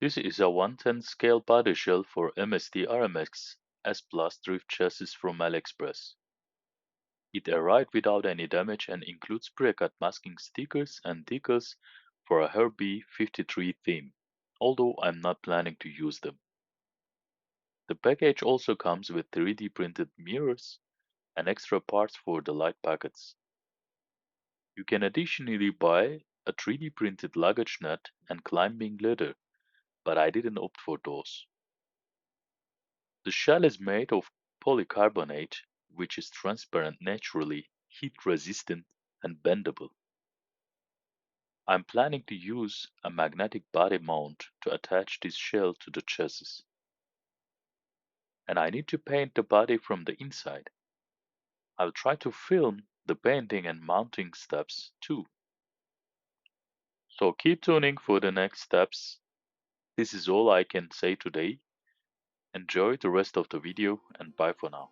This is a 110 scale body shell for MST RMX S Plus drift chassis from AliExpress. It arrived without any damage and includes pre-cut masking stickers and decals for a Herbie 53 theme, although I'm not planning to use them. The package also comes with 3D printed mirrors and extra parts for the light pockets. You can additionally buy a 3D printed luggage nut and climbing leather, but I didn't opt for those. The shell is made of polycarbonate, which is transparent naturally, heat resistant, and bendable. I'm planning to use a magnetic body mount to attach this shell to the chassis. And I need to paint the body from the inside. I'll try to film the painting and mounting steps too. So keep tuning for the next steps. This is all I can say today. Enjoy the rest of the video and bye for now.